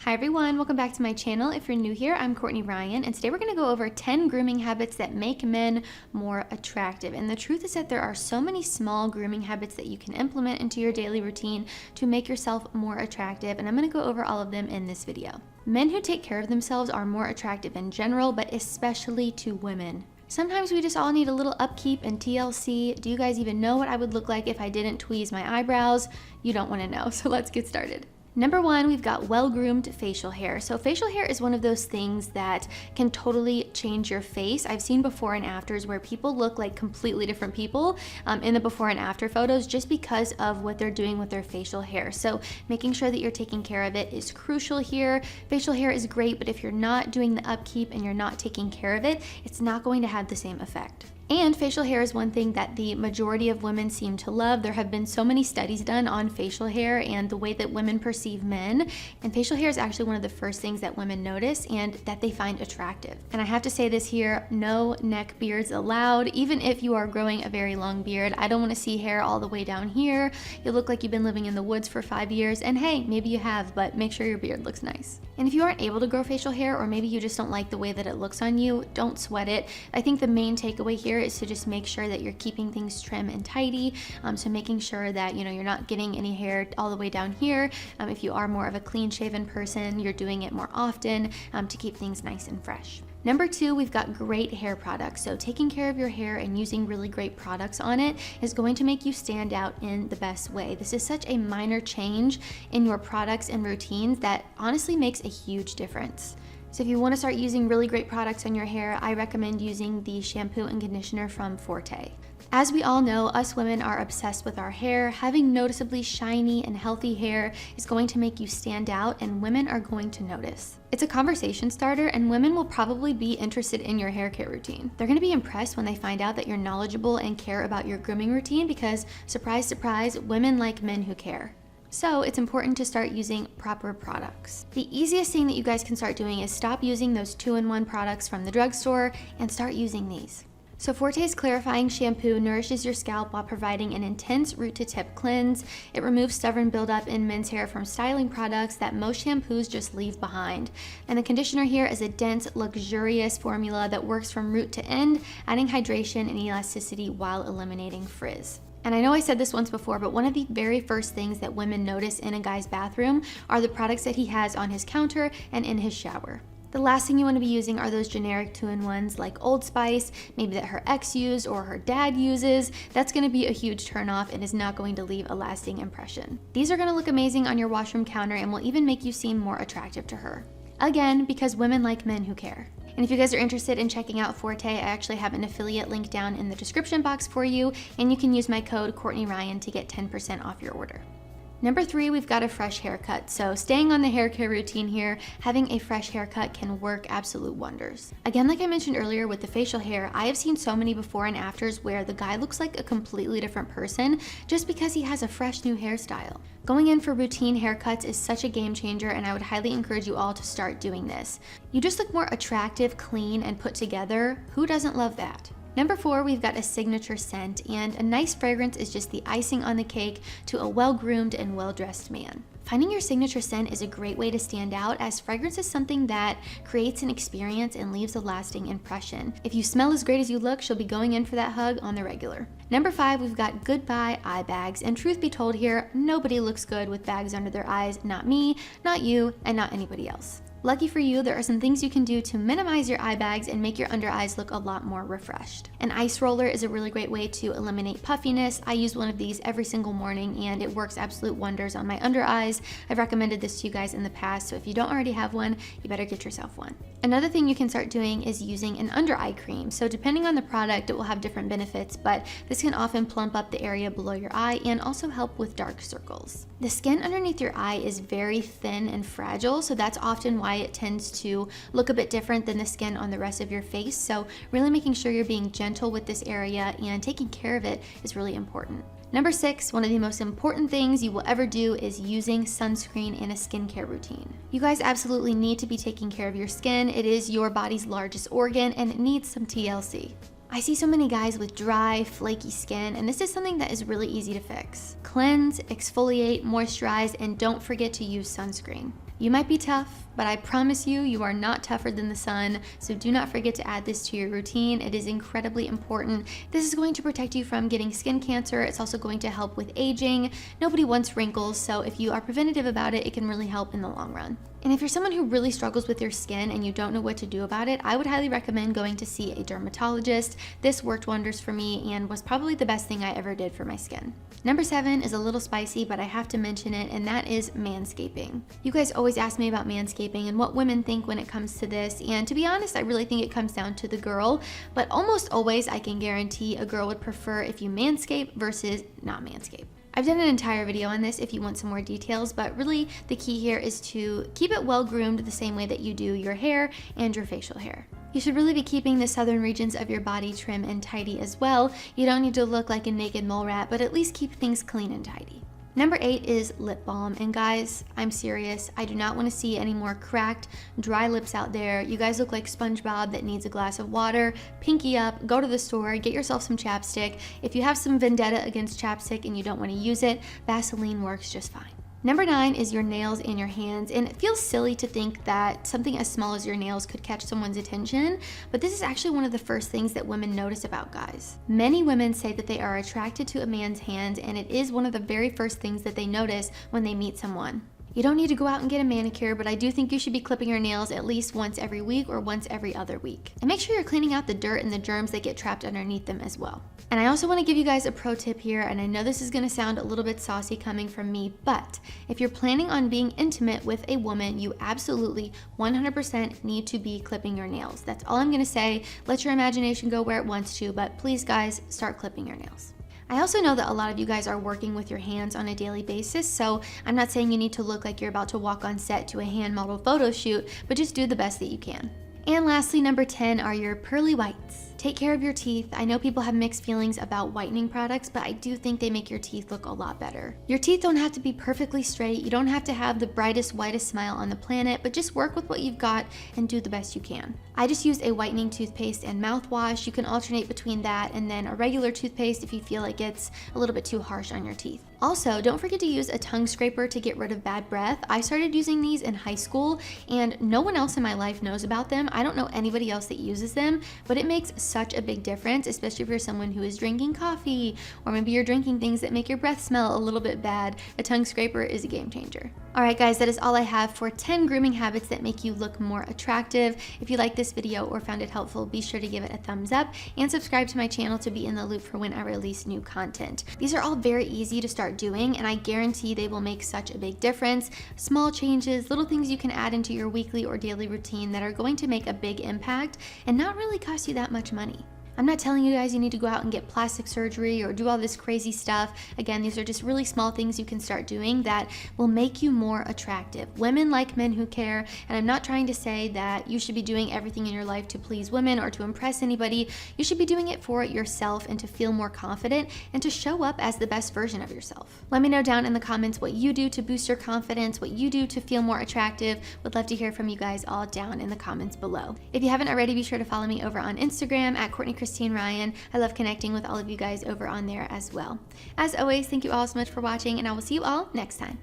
Hi everyone, welcome back to my channel. If you're new here, I'm Courtney Ryan, and today we're going to go over 10 grooming habits that make men more attractive. And the truth is that there are so many small grooming habits that you can implement into your daily routine to make yourself more attractive, and I'm going to go over all of them in this video. Men who take care of themselves are more attractive in general, but especially to women. Sometimes we just all need a little upkeep and TLC. Do you guys even know what I would look like if I didn't tweeze my eyebrows? You don't want to know, so let's get started. Number one, we've got well-groomed facial hair. So facial hair is one of those things that can totally change your face. I've seen before and afters where people look like completely different people in the before and after photos just because of what they're doing with their facial hair. So making sure that you're taking care of it is crucial here. Facial hair is great, but if you're not doing the upkeep and you're not taking care of it, it's not going to have the same effect. And facial hair is one thing that the majority of women seem to love. There have been so many studies done on facial hair and the way that women perceive men. And facial hair is actually one of the first things that women notice and that they find attractive. And I have to say this here, no neck beards allowed. Even if you are growing a very long beard, I don't want to see hair all the way down here. You look like you've been living in the woods for 5 years. And hey, maybe you have, but make sure your beard looks nice. And if you aren't able to grow facial hair, or maybe you just don't like the way that it looks on you, don't sweat it. I think the main takeaway here is to just make sure that you're keeping things trim and tidy. So making sure that you're not getting any hair all the way down here. If you are more of a clean shaven person, you're doing it more often to keep things nice and fresh. Number two, we've got great hair products. So taking care of your hair and using really great products on it is going to make you stand out in the best way. This is such a minor change in your products and routines that honestly makes a huge difference. So if you want to start using really great products on your hair, I recommend using the shampoo and conditioner from Forte. As we all know, us women are obsessed with our hair. Having noticeably shiny and healthy hair is going to make you stand out, and women are going to notice. It's a conversation starter, and women will probably be interested in your hair care routine. They're going to be impressed when they find out that you're knowledgeable and care about your grooming routine because, surprise, surprise, women like men who care. So it's important to start using proper products. The easiest thing that you guys can start doing is stop using those 2-in-1 products from the drugstore and start using these. So Forte's Clarifying Shampoo nourishes your scalp while providing an intense root-to-tip cleanse. It removes stubborn buildup in men's hair from styling products that most shampoos just leave behind. And the conditioner here is a dense, luxurious formula that works from root to end, adding hydration and elasticity while eliminating frizz. And I know I said this once before, but one of the very first things that women notice in a guy's bathroom are the products that he has on his counter and in his shower. The last thing you want to be using are those generic 2-in-1s like Old Spice, maybe that her ex used or her dad uses. That's going to be a huge turnoff and is not going to leave a lasting impression. These are going to look amazing on your washroom counter and will even make you seem more attractive to her. Again, because women like men who care. And if you guys are interested in checking out Forte, I actually have an affiliate link down in the description box for you, and you can use my code Courtney Ryan to get 10% off your order. Number three, we've got a fresh haircut. So staying on the hair care routine here, having a fresh haircut can work absolute wonders. Again, like I mentioned earlier with the facial hair, I have seen so many before and afters where the guy looks like a completely different person just because he has a fresh new hairstyle. Going in for routine haircuts is such a game changer, and I would highly encourage you all to start doing this. You just look more attractive, clean, and put together. Who doesn't love that? Number four, we've got a signature scent, and a nice fragrance is just the icing on the cake to a well-groomed and well-dressed man. Finding your signature scent is a great way to stand out, as fragrance is something that creates an experience and leaves a lasting impression. If you smell as great as you look, she'll be going in for that hug on the regular. Number five, we've got goodbye eye bags, and truth be told here, nobody looks good with bags under their eyes, not me, not you, and not anybody else. Lucky for you, there are some things you can do to minimize your eye bags and make your under eyes look a lot more refreshed. An ice roller is a really great way to eliminate puffiness. I use one of these every single morning and it works absolute wonders on my under eyes. I've recommended this to you guys in the past, so if you don't already have one, you better get yourself one. Another thing you can start doing is using an under eye cream. So depending on the product, it will have different benefits, but this can often plump up the area below your eye and also help with dark circles. The skin underneath your eye is very thin and fragile, so that's often why it tends to look a bit different than the skin on the rest of your face. So really making sure you're being gentle with this area and taking care of it is really important. Number six, one of the most important things you will ever do is using sunscreen in a skincare routine. You guys absolutely need to be taking care of your skin. It is your body's largest organ and it needs some TLC. I see so many guys with dry, flaky skin, and this is something that is really easy to fix. Cleanse, exfoliate, moisturize, and don't forget to use sunscreen. You might be tough, but I promise you, you are not tougher than the sun. So do not forget to add this to your routine. It is incredibly important. This is going to protect you from getting skin cancer. It's also going to help with aging. Nobody wants wrinkles, so if you are preventative about it, it can really help in the long run. And if you're someone who really struggles with your skin and you don't know what to do about it, I would highly recommend going to see a dermatologist. This worked wonders for me and was probably the best thing I ever did for my skin. Number 7 is a little spicy, but I have to mention it, and that is manscaping. You guys always ask me about manscaping and what women think when it comes to this, and to be honest, I really think it comes down to the girl, but almost always I can guarantee a girl would prefer if you manscape versus not manscape. I've done an entire video on this if you want some more details, but really the key here is to keep it well groomed the same way that you do your hair and your facial hair. You should really be keeping the southern regions of your body trim and tidy as well. You don't need to look like a naked mole rat, but at least keep things clean and tidy. Number 8 is lip balm, and guys, I'm serious. I do not want to see any more cracked, dry lips out there. You guys look like SpongeBob that needs a glass of water. Pinky up, go to the store, get yourself some chapstick. If you have some vendetta against chapstick and you don't want to use it, Vaseline works just fine. Number 9 is your nails and your hands, and it feels silly to think that something as small as your nails could catch someone's attention, but this is actually one of the first things that women notice about guys. Many women say that they are attracted to a man's hand, and it is one of the very first things that they notice when they meet someone. You don't need to go out and get a manicure, but I do think you should be clipping your nails at least once every week or once every other week. And make sure you're cleaning out the dirt and the germs that get trapped underneath them as well. And I also want to give you guys a pro tip here, and I know this is going to sound a little bit saucy coming from me, but if you're planning on being intimate with a woman, you absolutely 100% need to be clipping your nails. That's all I'm going to say. Let your imagination go where it wants to, but please guys, start clipping your nails. I also know that a lot of you guys are working with your hands on a daily basis, so I'm not saying you need to look like you're about to walk on set to a hand model photo shoot, but just do the best that you can. And lastly, number 10 are your pearly whites. Take care of your teeth. I know people have mixed feelings about whitening products, but I do think they make your teeth look a lot better. Your teeth don't have to be perfectly straight. You don't have to have the brightest, whitest smile on the planet, but just work with what you've got and do the best you can. I just use a whitening toothpaste and mouthwash. You can alternate between that and then a regular toothpaste if you feel it gets a little bit too harsh on your teeth. Also, don't forget to use a tongue scraper to get rid of bad breath. I started using these in high school, and no one else in my life knows about them. I don't know anybody else that uses them, but it makes such a big difference, especially if you're someone who is drinking coffee, or maybe you're drinking things that make your breath smell a little bit bad. A tongue scraper is a game changer. All right, guys, that is all I have for 10 grooming habits that make you look more attractive. If you liked this video or found it helpful, be sure to give it a thumbs up and subscribe to my channel to be in the loop for when I release new content. These are all very easy to start doing, and I guarantee they will make such a big difference. Small changes, little things you can add into your weekly or daily routine that are going to make a big impact and not really cost you that much money. I'm not telling you guys you need to go out and get plastic surgery or do all this crazy stuff. Again, these are just really small things you can start doing that will make you more attractive. Women like men who care, and I'm not trying to say that you should be doing everything in your life to please women or to impress anybody. You should be doing it for yourself and to feel more confident and to show up as the best version of yourself. Let me know down in the comments what you do to boost your confidence, what you do to feel more attractive. Would love to hear from you guys all down in the comments below. If you haven't already, be sure to follow me over on Instagram at Christine Ryan. I love connecting with all of you guys over on there as well. As always, thank you all so much for watching, and I will see you all next time.